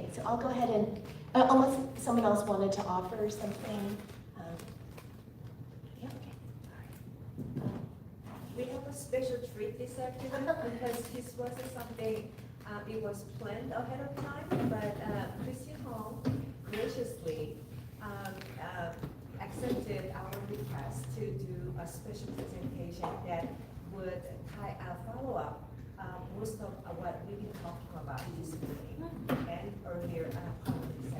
Okay, so I'll go ahead and, unless someone else wanted to offer something. Yeah, okay. We have a special treat this afternoon because this wasn't something it was planned ahead of time, but Christian graciously accepted our request to do a special presentation that would follow up most of what we've been talking about this morning and earlier part of this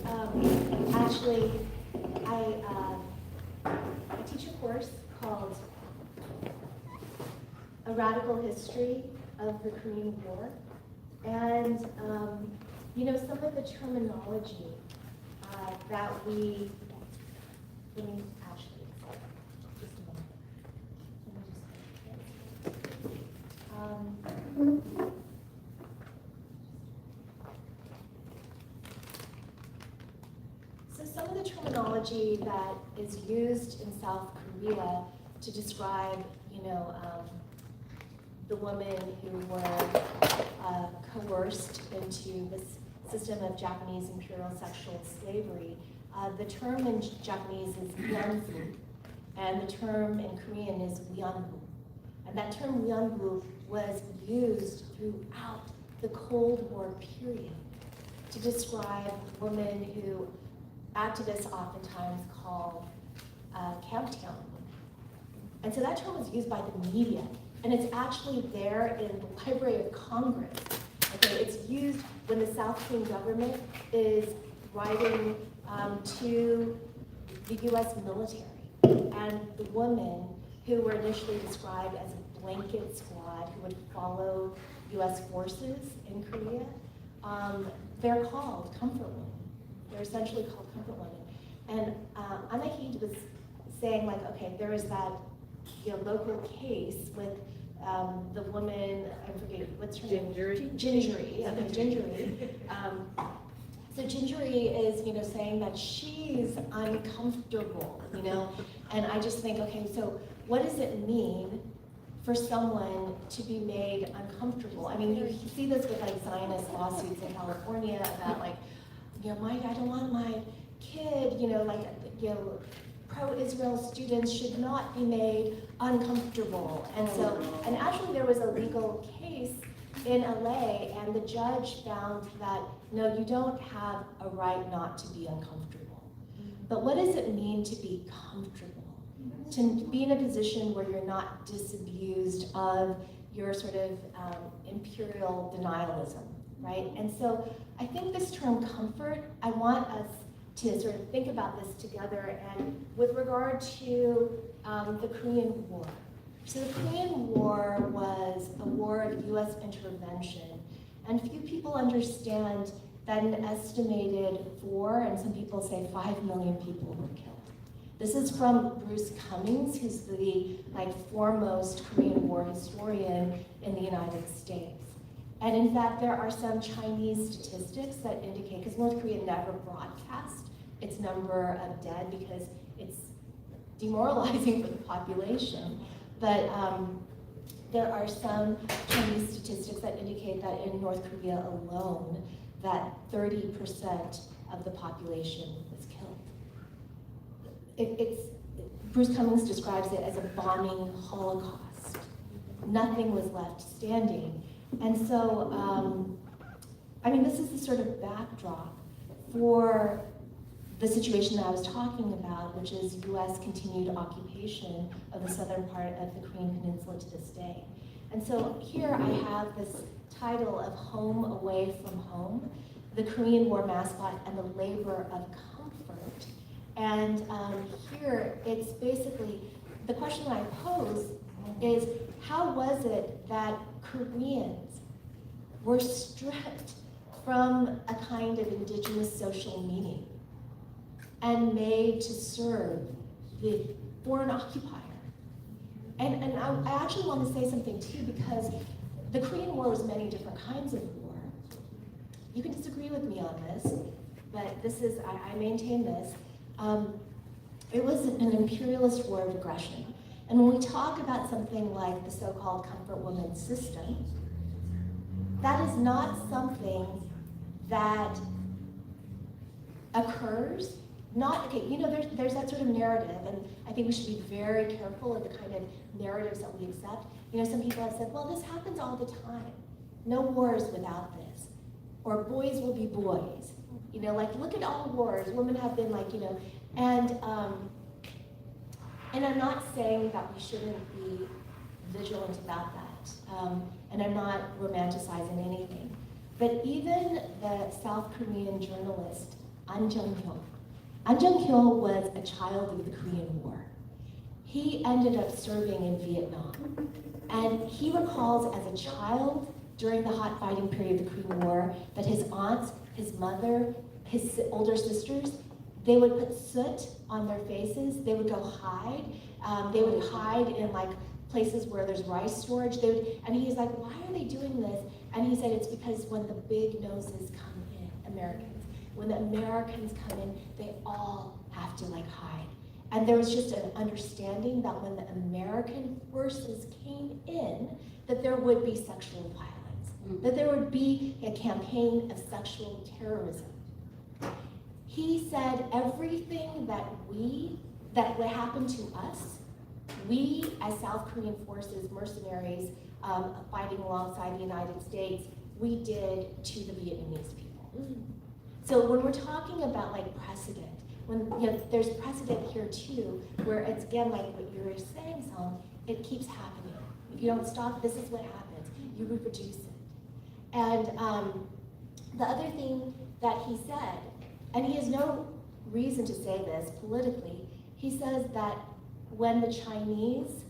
afternoon. Actually, I teach a course called A Radical History of the Korean War. And, some of the terminology that we, let me actually, just a moment. Let me just So some of the terminology that is used in South Korea to describe, the women who were coerced into this system of Japanese imperial sexual slavery. The term in Japanese is myeonbu, and the term in Korean is wyeonbu. And that term wyeonbu was used throughout the Cold War period to describe women who activists oftentimes call camptown women. And so that term was used by the media. And it's actually there in the Library of Congress. Okay, it's used when the South Korean government is writing to the U.S. military. And the women who were initially described as a blanket squad who would follow U.S. forces in Korea, they're called comfort women. They're essentially called comfort women. And Anahid was saying, like, okay, there is that local case with the woman, I forget what's her name? Gingery. Okay, Gingery. So Gingery is, saying that she's uncomfortable, and I just think, okay, so what does it mean for someone to be made uncomfortable? I mean, you see this with like Zionist lawsuits in California about like, I don't want my kid, pro-Israel students should not be made uncomfortable. And so, and actually there was a legal case in LA and the judge found that, no, you don't have a right not to be uncomfortable. But what does it mean to be comfortable? To be in a position where you're not disabused of your sort of imperial denialism, right? And so I think this term comfort, I want us to sort of think about this together and with regard to the Korean War. So the Korean War was a war of US intervention, and few people understand that an estimated 4, and some people say 5 million people were killed. This is from Bruce Cummings, who's the foremost Korean War historian in the United States. And in fact, there are some Chinese statistics that indicate, because North Korea never broadcast its number of dead because it's demoralizing for the population. But there are some Chinese statistics that indicate that in North Korea alone, that 30% of the population was killed. Bruce Cummings describes it as a bombing holocaust. Nothing was left standing. And so, this is the sort of backdrop for the situation that I was talking about, which is US continued occupation of the southern part of the Korean Peninsula to this day. And so here I have this title of Home Away from Home, the Korean War mascot and the labor of comfort. And here it's basically, the question that I pose is, how was it that Koreans were stripped from a kind of indigenous social meaning and made to serve the foreign occupier? And I actually want to say something too, because the Korean War was many different kinds of war. You can disagree with me on this, but this is, I maintain this. It was an imperialist war of aggression. And when we talk about something like the so-called comfort woman system, that is not something that occurs, there's that sort of narrative, and I think we should be very careful of the kind of narratives that we accept. Some people have said, well, this happens all the time. No wars without this. Or boys will be boys. Look at all wars. Women have been and I'm not saying that we shouldn't be vigilant about that. And I'm not romanticizing anything. But even the South Korean journalist, An Jung-hyo was a child of the Korean War. He ended up serving in Vietnam. And he recalls as a child during the hot fighting period of the Korean War that his aunts, his mother, his older sisters, they would put soot on their faces. They would go hide. They would hide in places where there's rice storage. And he's like, why are they doing this? And he said it's because when the big noses come in, Americans, when the Americans come in, they all have to hide. And there was just an understanding that when the American forces came in, that there would be sexual violence, that there would be a campaign of sexual terrorism. He said everything that would happen to us, we as South Korean forces, mercenaries, fighting alongside the United States, we did to the Vietnamese people. So when we're talking about precedent, when there's precedent here too, where it's again what you were saying, Song, it keeps happening. If you don't stop, this is what happens. You reproduce it. And the other thing that he said, and he has no reason to say this politically, he says that when the Chinese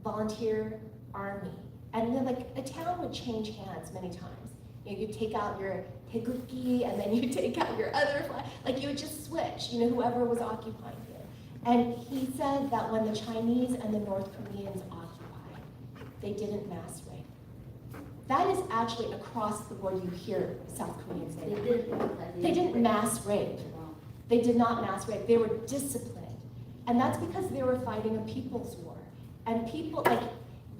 volunteer army, and then a town would change hands many times. You take out your Higuki, and then you take out your other flag. You would just switch, whoever was occupying it. And he said that when the Chinese and the North Koreans occupied, they didn't mass rape. That is actually across the board. You hear South Koreans say they didn't mass rape. They did not mass rape. They were disciplined. And that's because they were fighting a people's war. And people,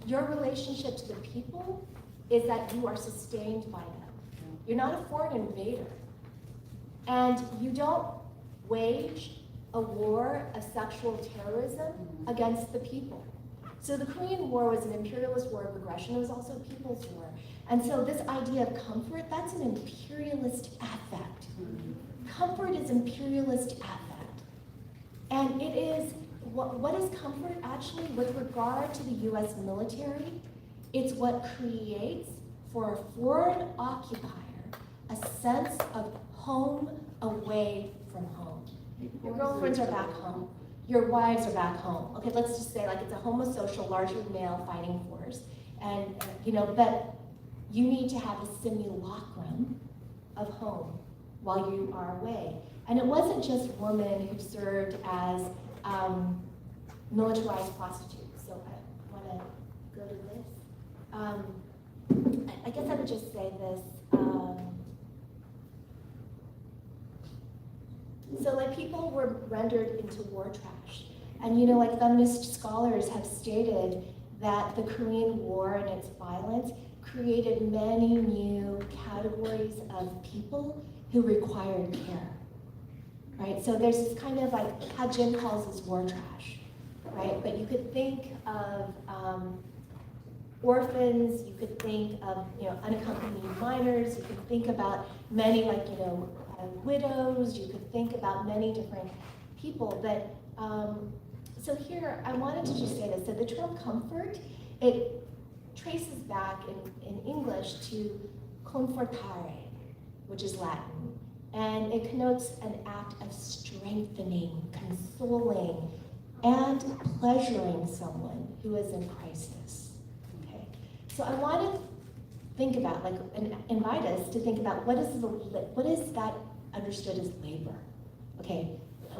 your relationship to the people is that you are sustained by them. You're not a foreign invader. And you don't wage a war of sexual terrorism against the people. So the Korean War was an imperialist war of aggression. It was also a people's war. And so this idea of comfort, that's an imperialist affect. Comfort is imperialist affect. And it is, what is comfort actually with regard to the US military? It's what creates for a foreign occupier a sense of home away from home. Your girlfriends are back home. Your wives are back home. Okay, let's just say it's a homosocial, largely male fighting force. And, but you need to have a simulacrum of home while you are away. And it wasn't just women who served as militarized prostitutes. So I want to go to this. I guess I would just say this. So people were rendered into war trash. And feminist scholars have stated that the Korean War and its violence created many new categories of people who required care, right? So there's this kind of how Jim calls this war trash, right? But you could think of orphans, you could think of unaccompanied minors, you could think about many widows, you could think about many different people. But so here I wanted to just say this. So the term comfort, it traces back in English to confortare, which is Latin, and it connotes an act of strengthening, consoling, and pleasuring someone who is in crisis. Okay, so I want to think about, and invite us to think about what is that understood as labor? Okay,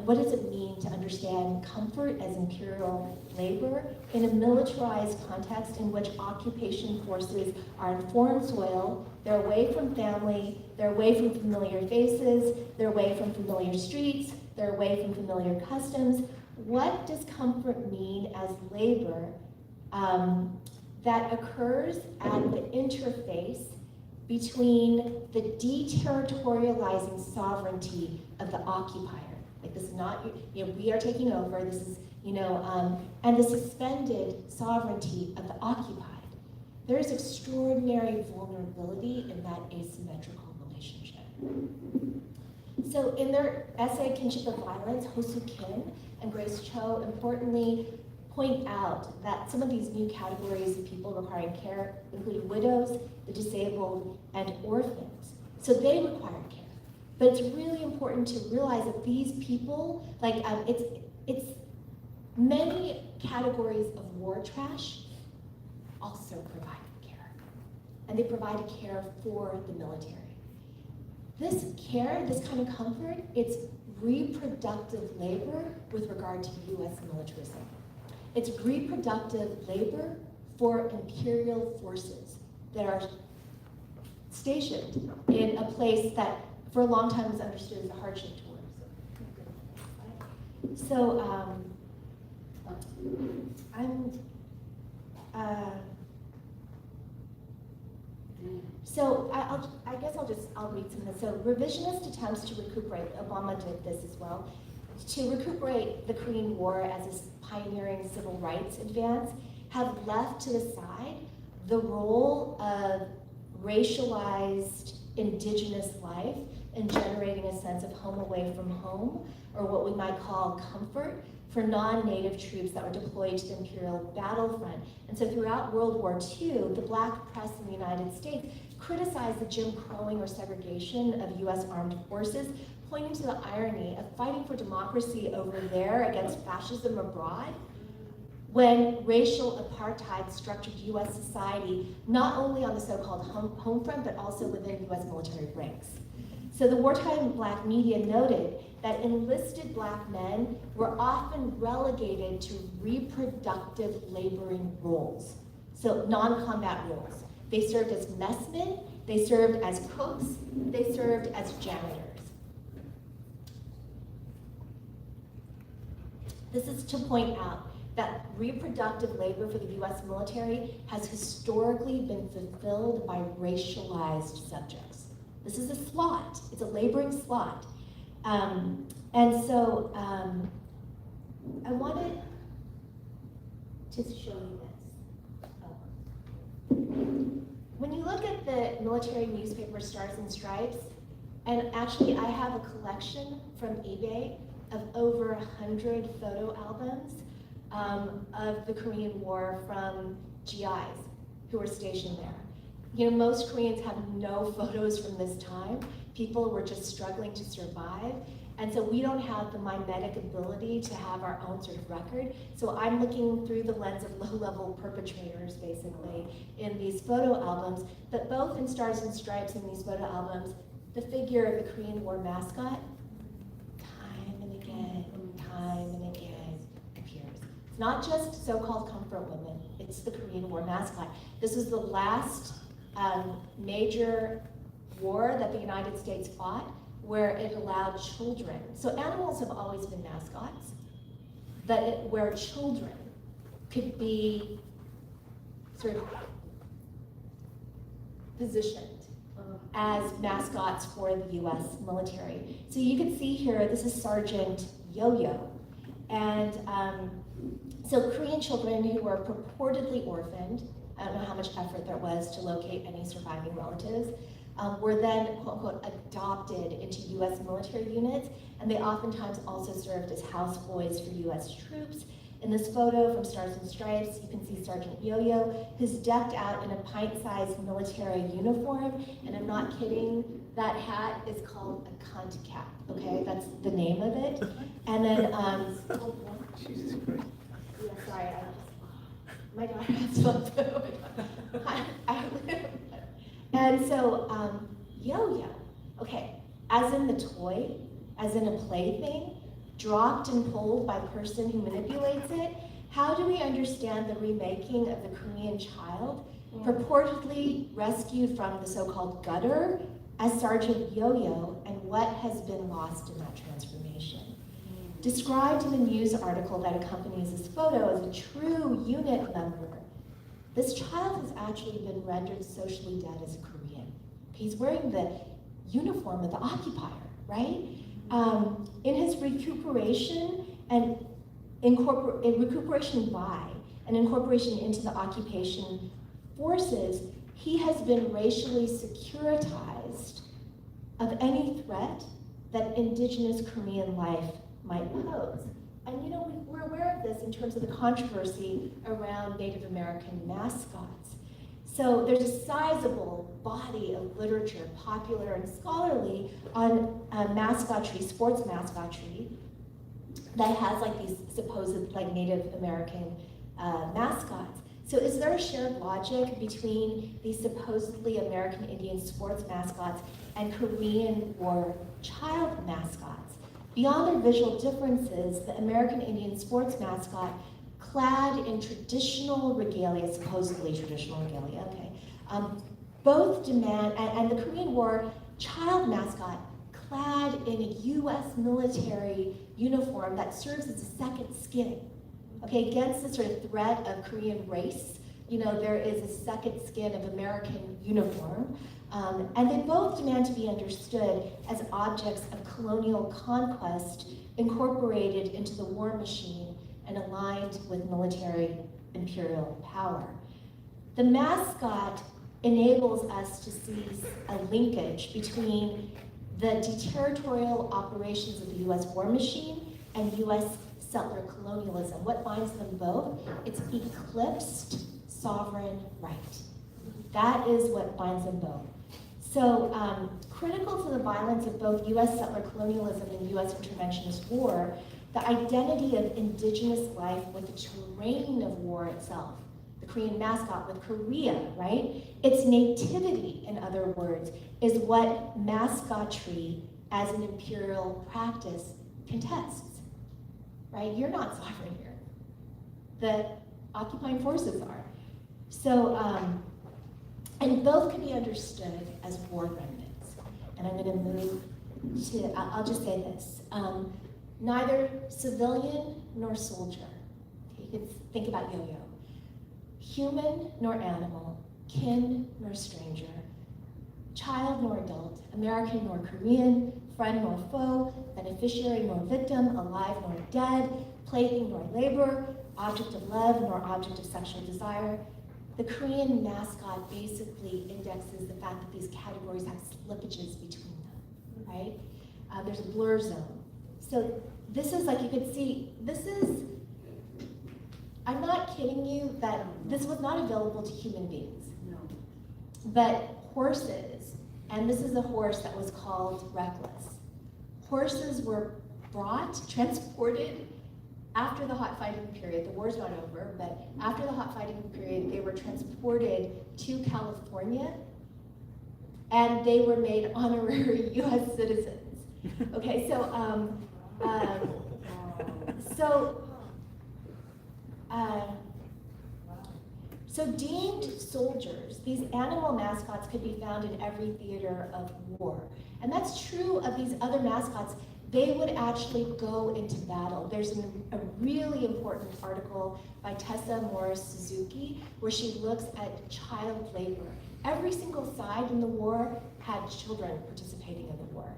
what does it mean to understand comfort as imperial labor in a militarized context in which occupation forces are on foreign soil, they're away from family, they're away from familiar faces, they're away from familiar streets, they're away from familiar customs. what does comfort mean as labor that occurs at the interface between the deterritorializing sovereignty of the occupier? Like, this is not, we are taking over, this is, and the suspended sovereignty of the occupied. There is extraordinary vulnerability in that asymmetrical relationship. So in their essay, Kinship of Violence, Ho-Soo Kim and Grace Cho importantly point out that some of these new categories of people requiring care, including widows, the disabled, and orphans. So they require care. But it's really important to realize that these people, it's many categories of war trash also provide care. And they provide care for the military. This care, this kind of comfort, it's reproductive labor with regard to US militarism. It's reproductive labor for imperial forces that are stationed in a place that for a long time was understood as a hardship tourism. So I guess I'll read some of this. So revisionist attempts to recuperate, Obama did this as well, to recuperate the Korean War as a pioneering civil rights advance have left to the side the role of racialized indigenous life in generating a sense of home away from home, or what we might call comfort, for non-native troops that were deployed to the imperial battlefront. And so throughout World War II, the black press in the United States criticized the Jim Crowing or segregation of US armed forces, pointing to the irony of fighting for democracy over there against fascism abroad, when racial apartheid structured US society not only on the so-called home front, but also within US military ranks. So the wartime black media noted that enlisted black men were often relegated to reproductive laboring roles, so non-combat roles. They served as messmen, they served as cooks, they served as janitors. This is to point out that reproductive labor for the US military has historically been fulfilled by racialized subjects. This is a slot, it's a laboring slot. And so I wanted to show you this. When you look at the military newspaper Stars and Stripes, and actually I have a collection from eBay of over 100 photo albums of the Korean War from GIs who were stationed there. Most Koreans have no photos from this time. People were just struggling to survive. And so we don't have the mimetic ability to have our own sort of record. So I'm looking through the lens of low-level perpetrators, basically, in these photo albums. But both in Stars and Stripes in these photo albums, the figure of the Korean War mascot, time and again appears. It's not just so-called comfort women, it's the Korean War mascot. This was the last major war that the United States fought where it allowed children. So animals have always been mascots, but where children could be sort of positioned as mascots for the US military. So you can see here, this is Sergeant Yo-Yo. And so Korean children who were purportedly orphaned, I don't know how much effort there was to locate any surviving relatives, were then, quote unquote, adopted into US military units, and they oftentimes also served as houseboys for US troops. In this photo from Stars and Stripes, you can see Sergeant Yo-Yo, who's decked out in a pint-sized military uniform, and I'm not kidding, that hat is called a cunt cap, okay? That's the name of it. And then, Jesus Christ. yeah, sorry, my daughter has fun too. And so, Yo-Yo, okay, as in the toy, as in a plaything, dropped and pulled by the person who manipulates it, how do we understand the remaking of the Korean child, purportedly rescued from the so-called gutter, as Sergeant Yo-Yo, and what has been lost in that transformation? described in the news article that accompanies this photo as a true unit member, this child has actually been rendered socially dead as a Korean. He's wearing the uniform of the occupier, right? In his recuperation and recuperation by and incorporation into the occupation forces, he has been racially securitized of any threat that indigenous Korean life might pose. And you know, we're aware of this in terms of the controversy around Native American mascots. So there's a sizable body of literature, popular and scholarly, on mascotry, sports mascotry, that has like these supposed like Native American mascots. So is there a shared logic between these supposedly American Indian sports mascots and Korean War child mascots? Beyond their visual differences, the American Indian sports mascot, clad in traditional regalia, supposedly traditional regalia, okay, both demand, and the Korean War child mascot, clad in a US military uniform that serves as a second skin, okay, against the sort of threat of Korean race. You know, there is a second skin of American uniform, and they both demand to be understood as objects of colonial conquest incorporated into the war machine and aligned with military imperial power. The mascot enables us to see a linkage between the deterritorial operations of the US war machine and US settler colonialism. What binds them both? It's eclipsed sovereign right. That is what binds them both. So critical to the violence of both US settler colonialism and US interventionist war, the identity of indigenous life with the terrain of war itself, the Korean mascot with Korea, right? Its nativity, in other words, is what mascotry as an imperial practice contests, right? You're not sovereign here. The occupying forces are. So, and both can be understood as war remnants. And I'm gonna move to, I'll just say this. Neither civilian nor soldier, okay, you can think about yo-yo. Human nor animal, kin nor stranger, child nor adult, American nor Korean, friend nor foe, beneficiary nor victim, alive nor dead, plaything nor labor, object of love nor object of sexual desire. The Korean mascot basically indexes the fact that these categories have slippages between them, right? There's a blur zone. So this is like, you could see, this is, I'm not kidding you that this was not available to human beings. No. But horses, and this is a horse that was called Reckless. Horses were brought, transported after the hot fighting period. The war's not over, but after the hot fighting period, they were transported to California, and they were made honorary US citizens. Okay, so deemed soldiers, these animal mascots could be found in every theater of war. And that's true of these other mascots. They would actually go into battle. There's a really important article by Tessa Morris Suzuki where she looks at child labor. Every single side in the war had children participating in the war.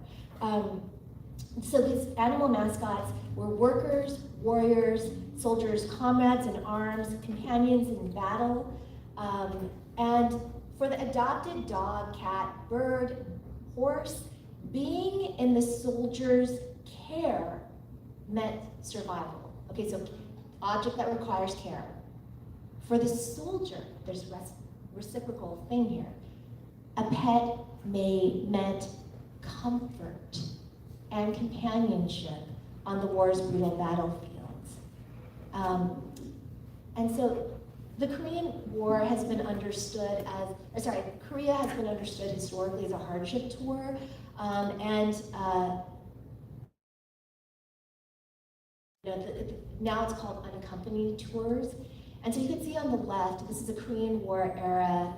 So these animal mascots were workers, warriors, soldiers, comrades in arms, companions in battle. And for the adopted dog, cat, bird, horse, being in the soldier's care meant survival. Okay, so object that requires care. For the soldier, there's reciprocal thing here. A pet meant comfort and companionship on the war's brutal battlefields. And so the Korean War has been understood as, Korea has been understood historically as a hardship tour, now it's called unaccompanied tours. And so you can see on the left, this is a Korean War era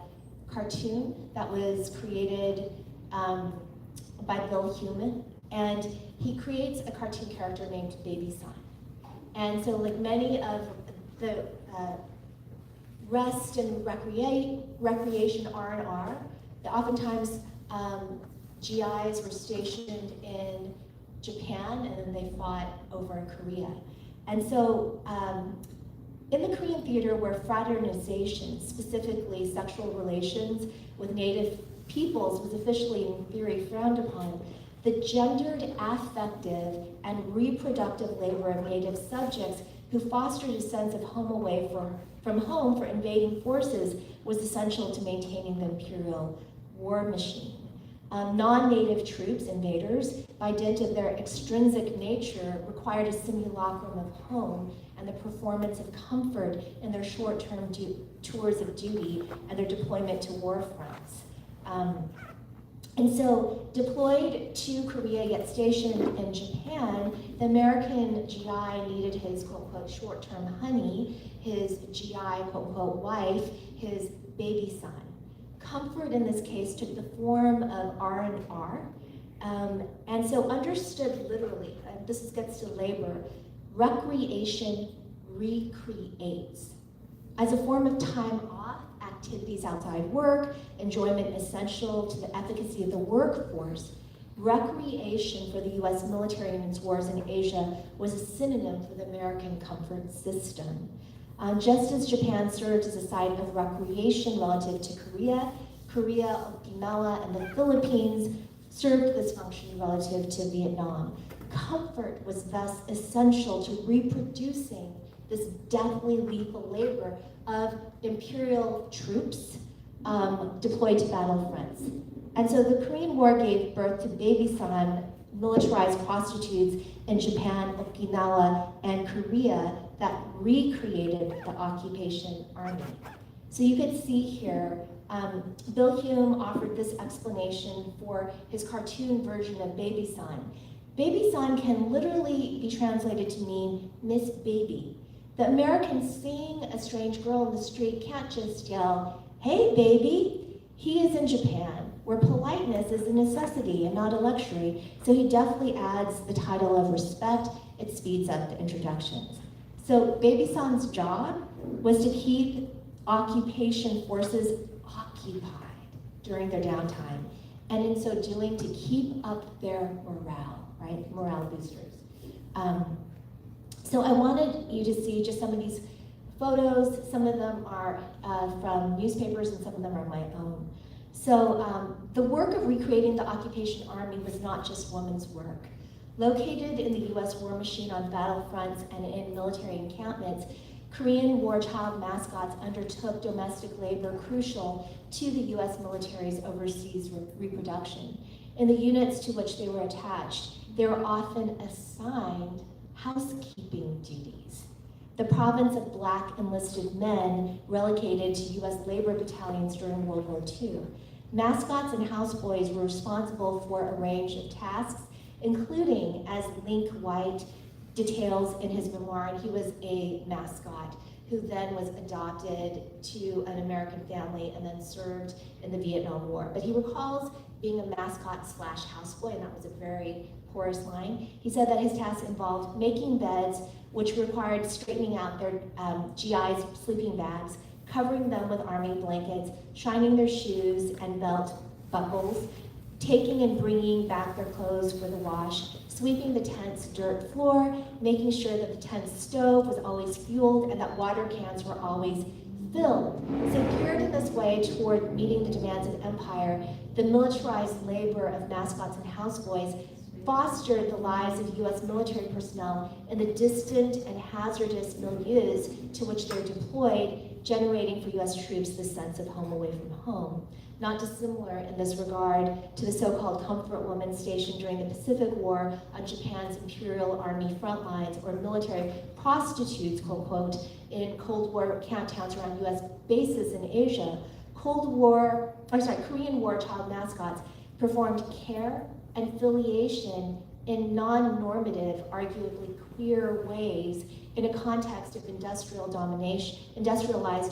cartoon that was created by Bill Human. and he creates a cartoon character named Baby-san. And so like many of the rest and recreation R&R, oftentimes GIs were stationed in Japan and then they fought over in Korea. And so in the Korean theater where fraternization, specifically sexual relations with native peoples, was officially in theory frowned upon, the gendered, affective, and reproductive labor of native subjects who fostered a sense of home away from home for invading forces was essential to maintaining the imperial war machine. Non-native troops, invaders, by dint of their extrinsic nature, required a simulacrum of home and the performance of comfort in their short-term tours of duty and their deployment to war fronts. And so, deployed to Korea yet stationed in Japan, the American GI needed his quote-unquote short-term honey, his GI quote-unquote wife, his baby son. Comfort in this case took the form of R&R, and so understood literally, and this gets to labor, recreation recreates. As a form of time off, activities outside work, enjoyment essential to the efficacy of the workforce, recreation for the US military in its wars in Asia was a synonym for the American comfort system. Just as Japan served as a site of recreation relative to Korea, Okinawa, and the Philippines served this function relative to Vietnam. Comfort was thus essential to reproducing this deathly lethal labor of imperial troops deployed to battlefronts. And so the Korean War gave birth to Baby-san, militarized prostitutes in Japan, Okinawa, and Korea that recreated the occupation army. So you could see here, Bill Hume offered this explanation for his cartoon version of Baby-san. Baby-san can literally be translated to mean Miss Baby. The Americans seeing a strange girl in the street can't just yell, "Hey, baby!" He is in Japan, where politeness is a necessity and not a luxury, so he definitely adds the title of respect. It speeds up the introductions. So Baby-san's job was to keep occupation forces occupied during their downtime, and in so doing to keep up their morale, right? Morale boosters. So I wanted you to see just some of these photos. Some of them are from newspapers and some of them are my own. So the work of recreating the occupation army was not just women's work. Located in the US war machine on battlefronts and in military encampments, Korean war child mascots undertook domestic labor crucial to the US military's overseas reproduction. In the units to which they were attached, they were often assigned housekeeping duties. The province of black enlisted men relegated to US labor battalions during World War II. Mascots and houseboys were responsible for a range of tasks, including, as Link White details in his memoir, and he was a mascot who then was adopted to an American family and then served in the Vietnam War. But he recalls being a mascot / houseboy, and that was a very porous line. He said that his tasks involved making beds, which required straightening out their GI's sleeping bags, covering them with army blankets, shining their shoes and belt buckles, taking and bringing back their clothes for the wash, sweeping the tent's dirt floor, making sure that the tent stove was always fueled and that water cans were always filled. So geared in this way toward meeting the demands of empire, the militarized labor of mascots and houseboys fostered the lives of US military personnel in the distant and hazardous milieus to which they were deployed, generating for US troops the sense of home away from home. Not dissimilar in this regard to the so-called comfort women stationed during the Pacific War on Japan's Imperial Army front lines, or military prostitutes, quote, quote, in Cold War camp towns around US bases in Asia. Korean War child mascots performed care and filiation in non-normative, arguably queer ways in a context of industrialized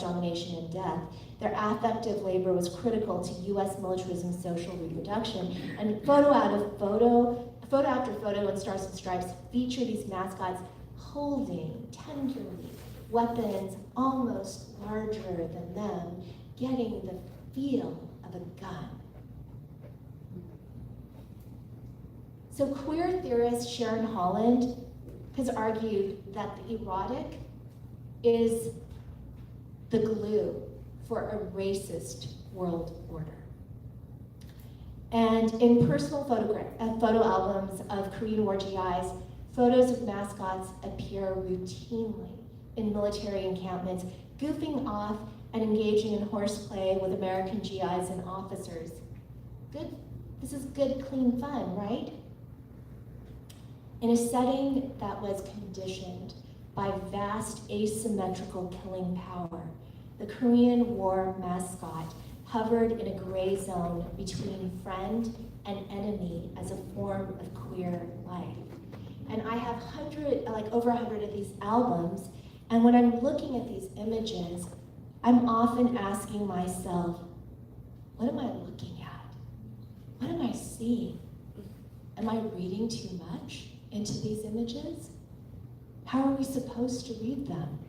domination and death. Their affective labor was critical to US militarism's social reproduction. And photo out of photo, photo after photo in Stars and Stripes feature these mascots holding tenderly weapons almost larger than them, getting the feel of a gun. So queer theorist Sharon Holland has argued that the erotic is the glue for a racist world order. And in personal photo albums of Korean War GIs, photos of mascots appear routinely in military encampments, goofing off and engaging in horseplay with American GIs and officers. Good, this is good, clean fun, right? In a setting that was conditioned by vast asymmetrical killing power, the Korean War mascot hovered in a gray zone between friend and enemy as a form of queer life. And I have over 100 of these albums, and when I'm looking at these images, I'm often asking myself, what am I looking at? What am I seeing? Am I reading too much into these images? How are we supposed to read them?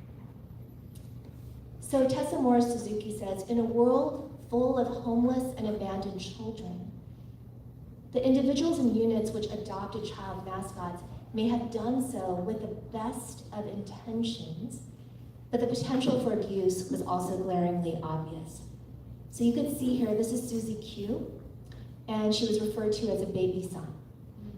So Tessa Morris Suzuki says, in a world full of homeless and abandoned children, the individuals and units which adopted child mascots may have done so with the best of intentions, but the potential for abuse was also glaringly obvious. So you can see here, this is Susie Q, and she was referred to as a Beibisan.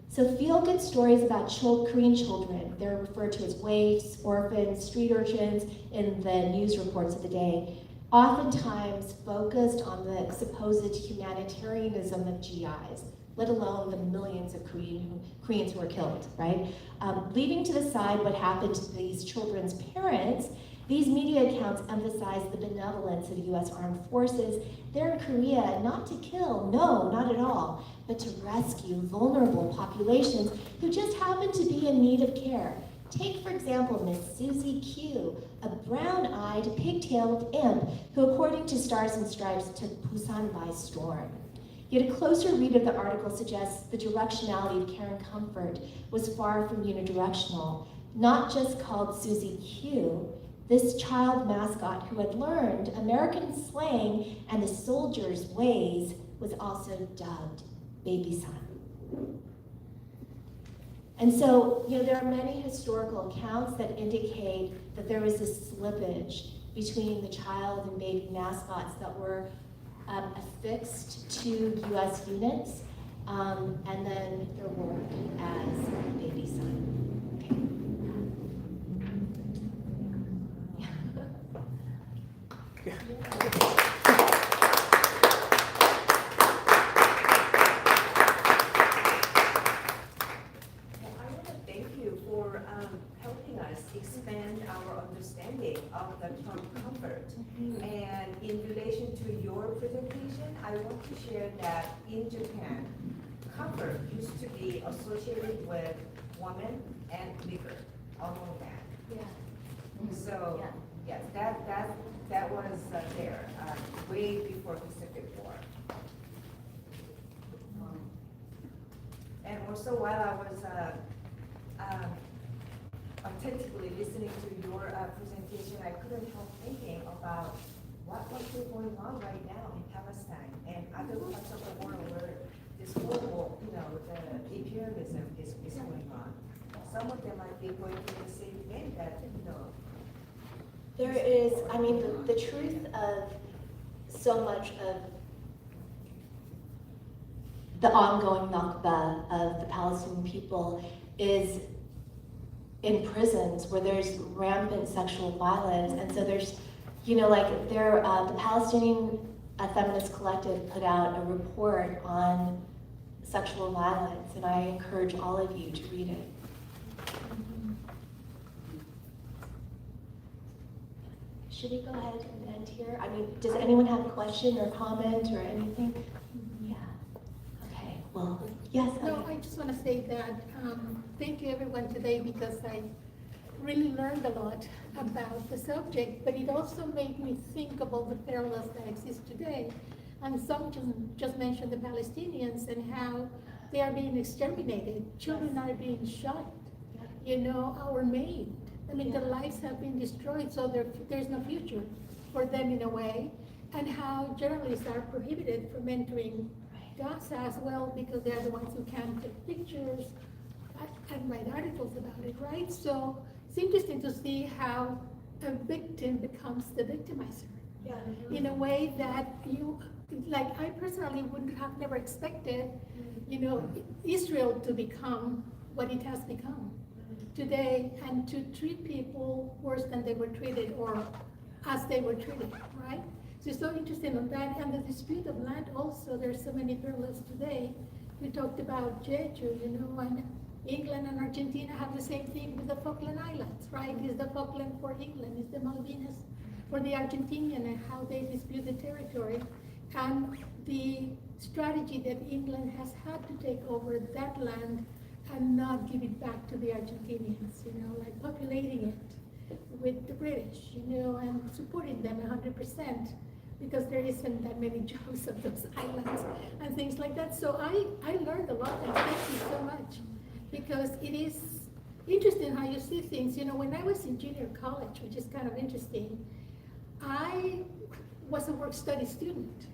So feel-good stories about Korean children, they're referred to as waifs, orphans, street urchins in the news reports of the day, oftentimes focused on the supposed humanitarianism of GIs, let alone the millions of Koreans who were killed, right? Leaving to the side what happened to these children's parents, these media accounts emphasize the benevolence of US armed forces. They're in Korea not to kill, no, not at all, but to rescue vulnerable populations who just happen to be in need of care. Take, for example, Miss Susie Q, a brown-eyed, pigtailed imp who, according to Stars and Stripes, took Busan by storm. Yet a closer read of the article suggests the directionality of care and comfort was far from unidirectional. Not just called Susie Q, this child mascot who had learned American slang and the soldiers' ways was also dubbed Beibisan. And so, there are many historical accounts that indicate that there was this slippage between the child and baby mascots that were affixed to US units, and then their work as Beibisan. Helping us expand our understanding of the term comfort. And in relation to your presentation, I want to share that in Japan, comfort used to be associated with women and liquor, along that. Yeah. So, Yeah. yes, that was there way before Pacific War. And also while I was attentively listening to your presentation, I couldn't help thinking about what might be going on right now in Palestine and other parts of the world where this horrible, the imperialism is going on. Some of them might be going through the same thing that, There is, the truth of so much of the ongoing Nakba of the Palestinian people is in prisons where there's rampant sexual violence. And so there's, the Palestinian Feminist Collective put out a report on sexual violence, and I encourage all of you to read it. Should we go ahead and end here? Does anyone have a question or comment or anything? Yeah. Okay, well, yes. No, I just want to say that thank you everyone today, because I really learned a lot about the subject, but it also made me think about the parallels that exist today. And some just mentioned the Palestinians and how they are being exterminated. Children are being shot, or maimed. I mean, their lives have been destroyed, so there's no future for them in a way. And how journalists are prohibited from entering Gaza as well because they're the ones who can take pictures and write articles about it, right? So it's interesting to see how a victim becomes the victimizer. Yeah. In a way that I personally would have never expected, Israel to become what it has become today, and to treat people worse than they were treated or as they were treated, right? So it's so interesting on that, and the dispute of land also, there's so many parallels today. We talked about Jeju, and England and Argentina have the same thing with the Falkland Islands, right? Is the Falkland for England, is the Malvinas for the Argentinian, and how they dispute the territory, and the strategy that England has had to take over that land and not give it back to the Argentinians, like populating it with the British, and supporting them 100%, because there isn't that many jobs of those islands and things like that. So I learned a lot, and thank you so much, because it is interesting how you see things. When I was in junior college, which is kind of interesting, I was a work-study student,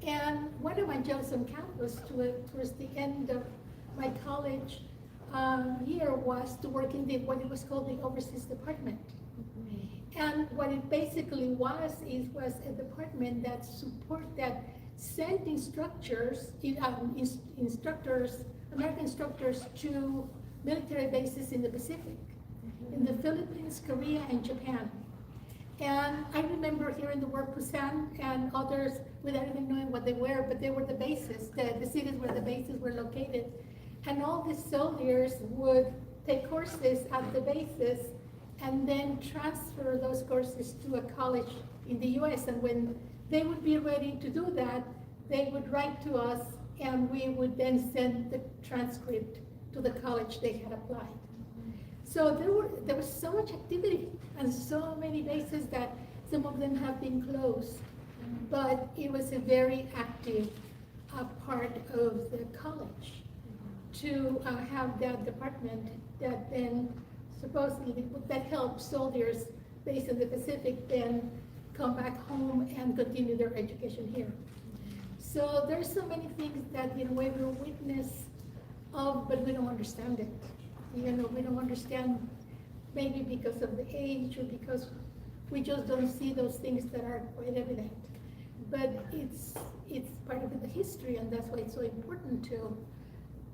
and one of my jobs on campus towards the end of my college year was to work in what it was called the overseas department. And what it basically was a department that sent American instructors to military bases in the Pacific, in the Philippines, Korea, and Japan. And I remember hearing the word Busan and others without even knowing what they were, but they were the bases, the cities where the bases were located. And all these soldiers would take courses at the bases and then transfer those courses to a college in the US. And when they would be ready to do that, they would write to us, and we would then send the transcript to the college they had applied. So there was so much activity and so many bases that some of them have been closed, but it was a very active part of the college to have that department that then supposedly that helped soldiers based in the Pacific then come back home and continue their education here. So there's so many things that in a way we're witness of, but we don't understand it. We don't understand, maybe because of the age or because we just don't see those things that are quite evident. But it's part of the history, and that's why it's so important to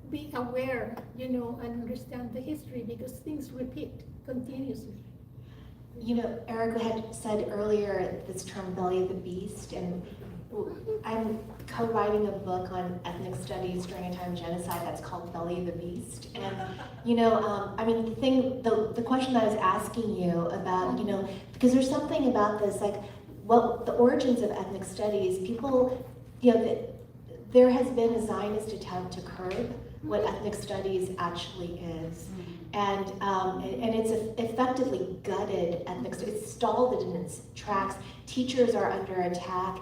be aware, and understand the history, because things repeat continuously. Erica had said earlier this term belly of the beast, and I'm co-writing a book on ethnic studies during a time of genocide that's called Belly of the Beast. And, the question that I was asking you about, because there's something about this, the origins of ethnic studies, people, there has been a Zionist attempt to curb what ethnic studies actually is. And it's effectively gutted ethnic studies. It's stalled it in its tracks. Teachers are under attack.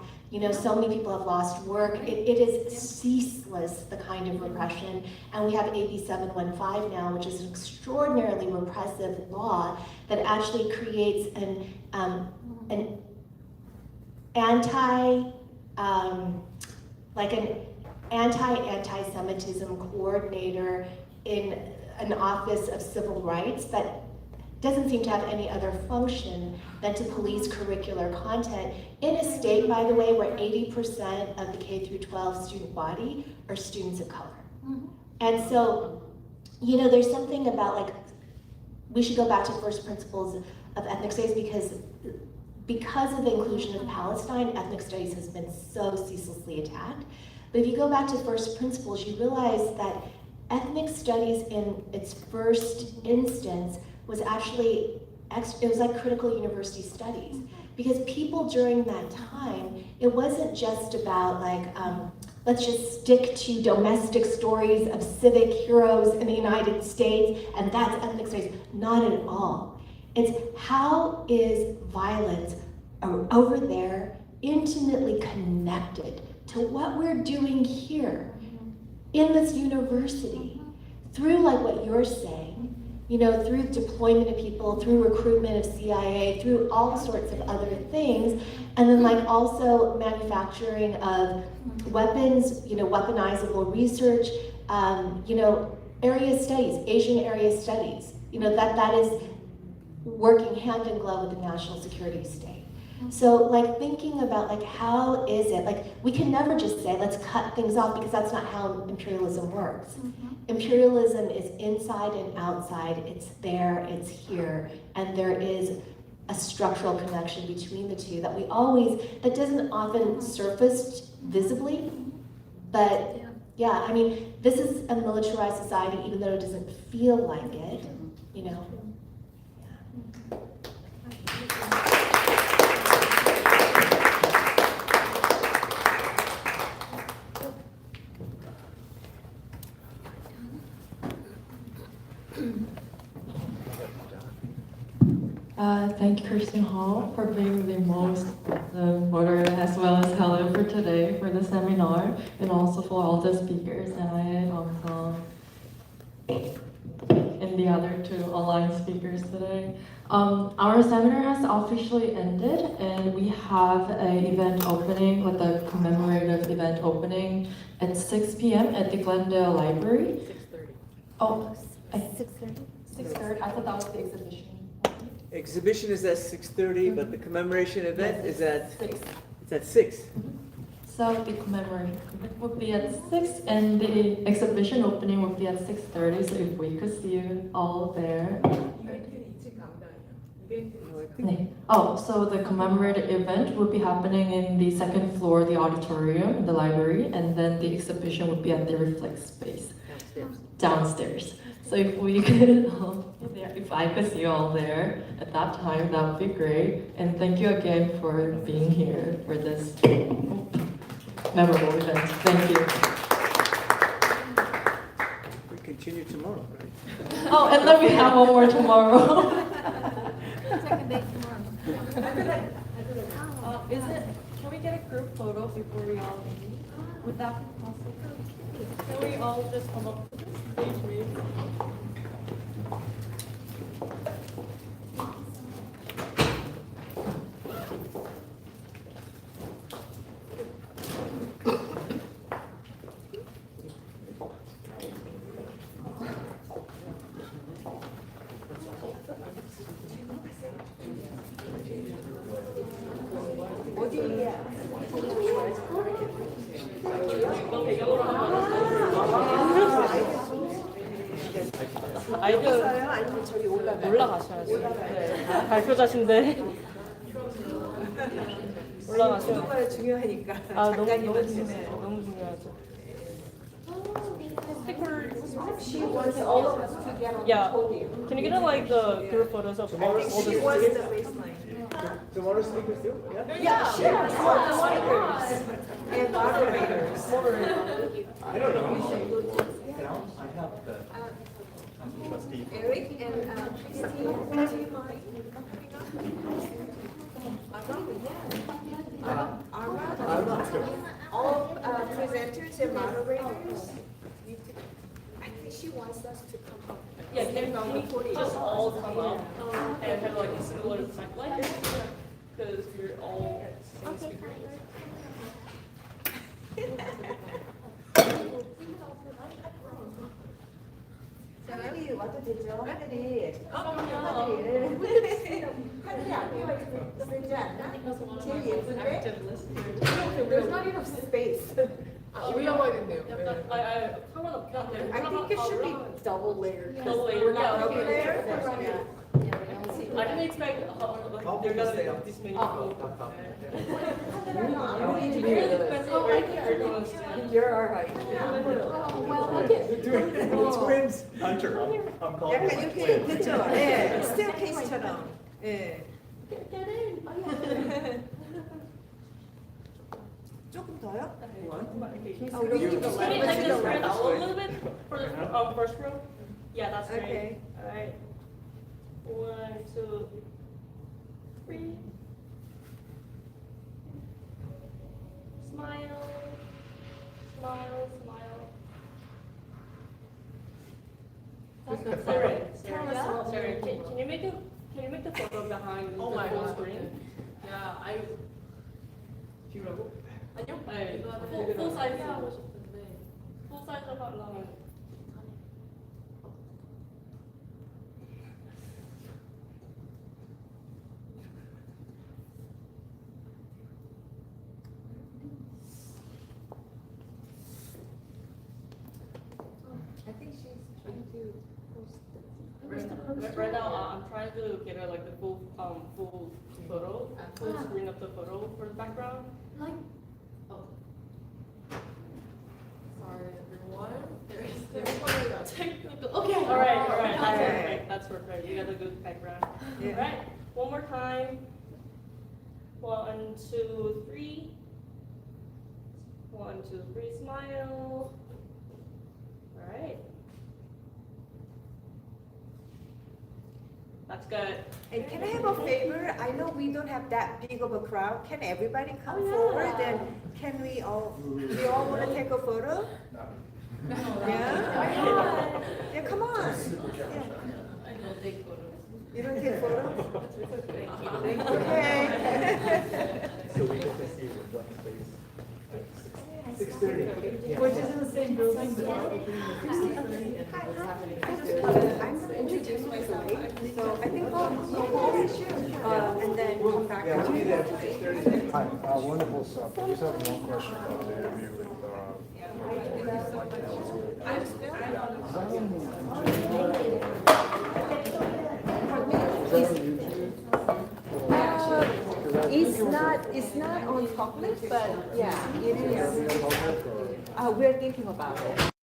So many people have lost work. It is ceaseless, the kind of repression. And we have AB 715 now, which is an extraordinarily repressive law that actually creates an anti-Semitism coordinator in an office of civil rights that doesn't seem to have any other function than to police curricular content in a state, by the way, where 80% of the K through 12 student body are students of color. Mm-hmm. And so, there's something about we should go back to first principles of ethnic studies, because of the inclusion of Palestine, ethnic studies has been so ceaselessly attacked. But if you go back to first principles, you realize that ethnic studies in its first instance was actually, it was like critical university studies. Because people during that time, it wasn't just about let's just stick to domestic stories of civic heroes in the United States, and that's ethnic studies. Not at all. It's how is violence over there intimately connected to what we're doing here. in this university, through like what you're saying, you know, through deployment of people, through recruitment of CIA, through all sorts of other things, and then like also manufacturing of weapons, you know, weaponizable research, you know, area studies, Asian area studies, you know, that is working hand in glove with the national security state. So like thinking about like how is it, like we can never just say let's cut things off because that's not how imperialism works. Imperialism is inside and outside, it's there, it's here, and there is a structural connection between the two that we always, that doesn't often surface visibly, but yeah, I mean, this is a militarized society even though it doesn't feel like it, you know. Thank you, Kirsten Hall, for being the most moderator as well as Helen for today for the seminar, and also for all the speakers and and the other two online speakers today. Our seminar has officially ended, and we have an event opening, with a commemorative event opening at 6 p.m. at the Glendale Library. 6:30. Oh, 6:30? 6:30. I thought that was the exhibition. Exhibition is at 6:30, but the commemoration event is at 6. it's at 6. So the commemoration would be at 6, and the exhibition opening would be at 6:30. So if we could see you all there. 네. Oh, so the commemorative event would be happening in the second floor, the auditorium, in the library, and then the exhibition would be at the Reflect space downstairs. So if we could, if I could see you all there at that time, that would be great. And thank you again for being here for this memorable event. Thank you. We continue tomorrow, right? Oh, and then we have one more tomorrow. Second day tomorrow. Can we get a group photo before we all leave? Would that be possible? Can we all just come up to the stage, maybe? 있어요? 아니면 저기 올라가셔야죠. 네. 발표자신데 올라가셔야 정말 중요하니까. 아, 너무 작가님한테는. 중요해요. 너무 중요하죠. She wants all of us to get on Yeah. the podium. Can you get like the group photos of all I think the she wants speakers? the baseline. Tomorrow speakers too? Yeah? Yeah, sure. Speakers and moderators. I don't know. I have the trustee. Eric and Christine, do you mind coming up? All presenters and moderators. I think she wants us to come up. Yeah, can we just all come up and have like a similar timeline? Because we're all same speakers. 하늘이 와도 되죠? 하늘이. 그럼요. 하늘이 앞에가 있지 않나? 제일 예쁜데? There's not enough space. 약간 상관없긴 한데. I think it should be double layered. Double layered, We're not yeah. double layered. I didn't expect there gonna be this many people. You're all right. Twins. Hunter. I'm calling 약간 you 이렇게 twins. 그렇죠? 예, 스테어케이스처럼. 예. 조금 더요? Can you take this spread out a little bit for the first row? Yeah, that's great. Okay. All right. 1, 2, 3. Smile, smile, smile. Sarah, can you make the photo behind Oh the my full God. screen? 야, 비우라고? 아니요? 네, full size 하고 싶은데 full size 하려면 I think she's trying to post right now I'm trying to get her like the full photo, full screen of the photo for the background. Like, Sorry, everyone. There's technical. okay. All right, All right. perfect. That's perfect. You got a good background. Yeah. All right, one more time. 1, 2, 3. 1, 2, 3, smile. All right. That's good. And can I have a favor? I know we don't have that big of a crowd. Can everybody come Oh, yeah. forward? And can we all want to take a photo? Yeah? Yeah, come on. Yeah. I don't take photos. You don't take photos? Thank you. Okay. So we get to see what place. 6:30. Which is in the same building, but we're opening the 6:30 and what's happening next. I'm going to introduce myself. So I think and then come back. Yeah, we'll be there for 6:30. Hi, wonderful stuff. I just have one question about the interview with, It's not on public, but yeah, it is. We're thinking about it.